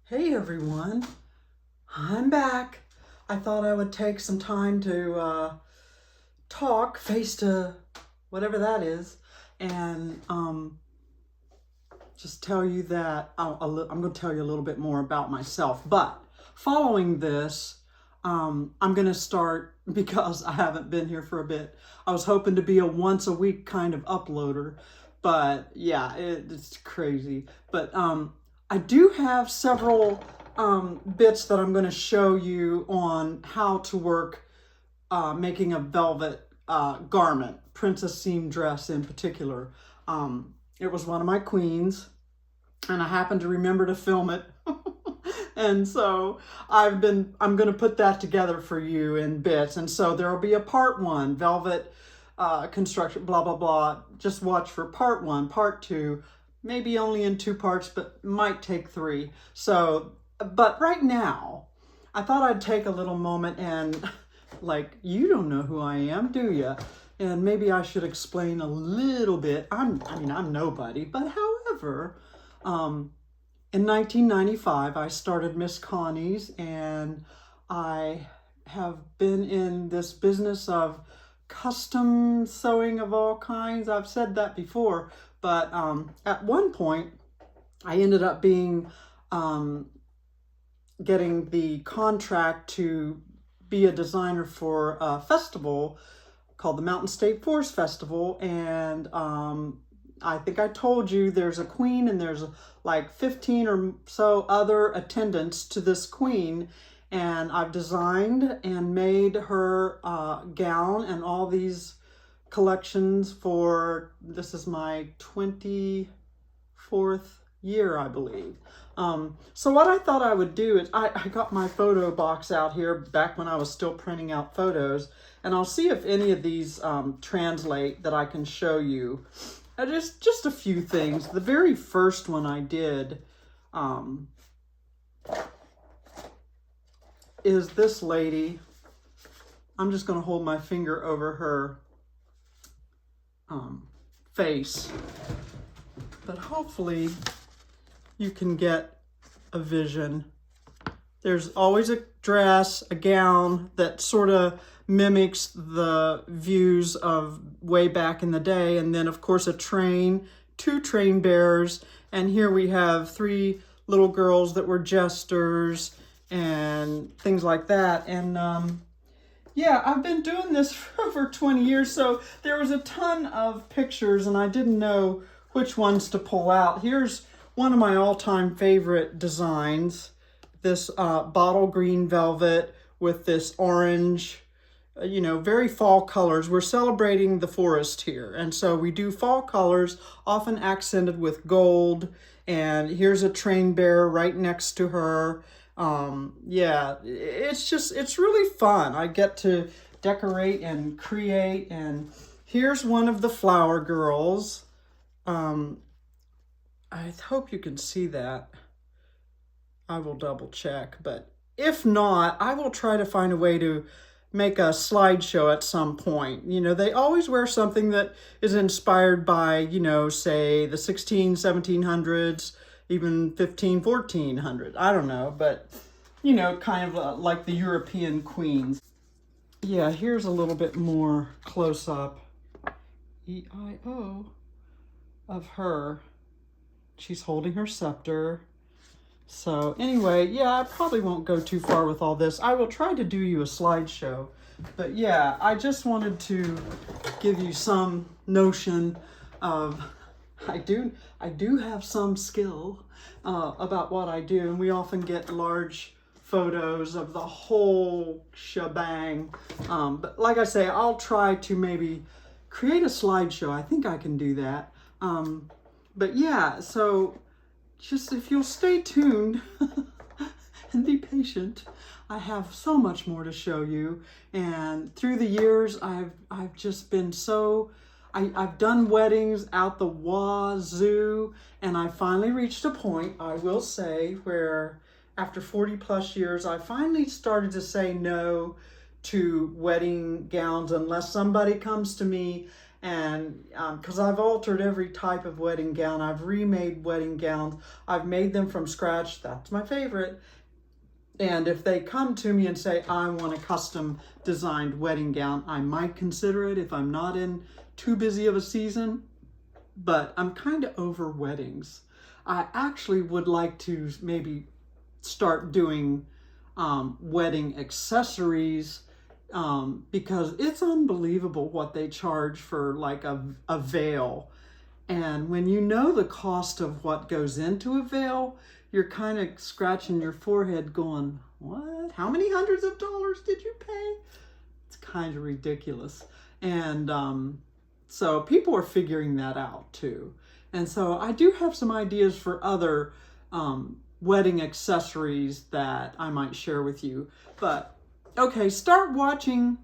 Hey everyone, I'm back. I thought I would take some time to talk face to whatever that is and just tell you that I'm going to tell you a little bit more about myself. But following this, I'm going to start because I haven't been here for a bit. I was hoping to be a once a week kind of uploader, but yeah, it's crazy. But I do have several bits that I'm going to show you on how to work making a velvet garment, princess seam dress in particular. It was one of my queens, and I happened to remember to film it. And so I'm going to put that together for you in bits. And so there will be a part one, velvet construction, blah, blah, blah. Just watch for part one, part two, maybe only in 2 parts, but might take 3. So, but right now, I thought I'd take a little moment and like, you don't know who I am, do you? And maybe I should explain a little bit. I'm nobody, but however, in 1995, I started Miss Connie's, and I have been in this business of custom sewing of all kinds. I've said that before, but at one point, I ended up being getting the contract to be a designer for a festival called the Mountain State Forest Festival, and I think I told you there's a queen and there's like 15 or so other attendants to this queen, and I've designed and made her gown and all these collections for, this is my 24th year, I believe. So what I thought I would do is I got my photo box out here back when I was still printing out photos, and I'll see if any of these translate that I can show you. Just a few things. The very first one I did is this lady. I'm just going to hold my finger over her face, but hopefully you can get a vision. There's always a dress, a gown that sort of mimics the views of way back in the day. And then of course a train, 2 train bearers. And here we have 3 little girls that were jesters and things like that. And yeah, I've been doing this for over 20 years. So there was a ton of pictures and I didn't know which ones to pull out. Here's one of my all-time favorite designs, this bottle green velvet with this orange, very fall colors. We're celebrating the forest here. And so we do fall colors, often accented with gold. And here's a train bearer right next to her. Yeah, it's really fun. I get to decorate and create. And here's one of the flower girls. I hope you can see that. I will double check, but if not, I will try to find a way to make a slideshow at some point. They always wear something that is inspired by, say the 1700s, even 1400. I don't know, but, kind of like the European queens. Yeah, here's a little bit more close up. EIO of her. She's holding her scepter. So anyway, yeah, I probably won't go too far with all this. I will try to do you a slideshow. But yeah, I just wanted to give you some notion of, I do have some skill about what I do. And we often get large photos of the whole shebang. But like I say, I'll try to maybe create a slideshow. I think I can do that. But yeah, so just if you'll stay tuned and be patient, I have so much more to show you. And through the years, I've just been so, I've done weddings out the wazoo, and I finally reached a point, I will say, where after 40 plus years, I finally started to say no to wedding gowns unless somebody comes to me And because I've altered every type of wedding gown, I've remade wedding gowns, I've made them from scratch. That's my favorite. And if they come to me and say, I want a custom designed wedding gown, I might consider it if I'm not in too busy of a season. But I'm kind of over weddings. I actually would like to maybe start doing wedding accessories, because it's unbelievable what they charge for like a veil. And when you know the cost of what goes into a veil, you're kind of scratching your forehead going, what? How many hundreds of dollars did you pay? It's kind of ridiculous. And so people are figuring that out too. And so I do have some ideas for other wedding accessories that I might share with you. But okay, start watching.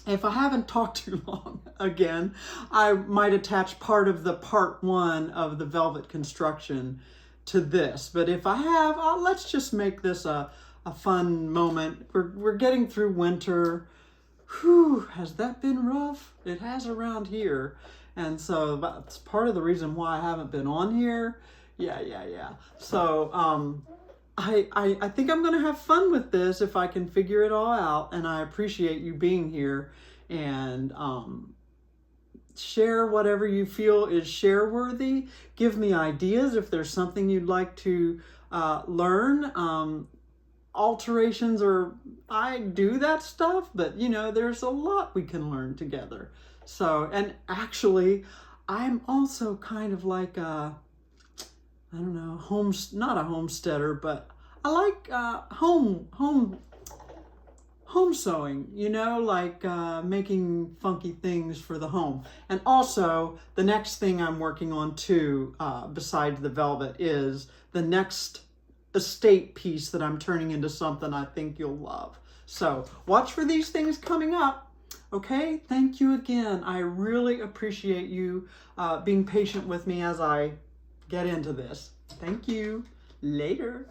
If I haven't talked too long, again, I might attach part of the part 1 of the velvet construction to this. But if I have, let's just make this a fun moment. We're getting through winter. Whew, has that been rough? It has around here. And so that's part of the reason why I haven't been on here. Yeah. So I think I'm going to have fun with this if I can figure it all out. And I appreciate you being here, and share whatever you feel is share worthy. Give me ideas if there's something you'd like to learn. Alterations, or I do that stuff, but you know, there's a lot we can learn together. So, and actually, I'm also kind of like a, I don't know, not a homesteader, but I like home sewing, you know, like making funky things for the home. And also, the next thing I'm working on too, besides the velvet, is the next estate piece that I'm turning into something I think you'll love. So watch for these things coming up. Okay, thank you again. I really appreciate you being patient with me as I get into this. Thank you. Later.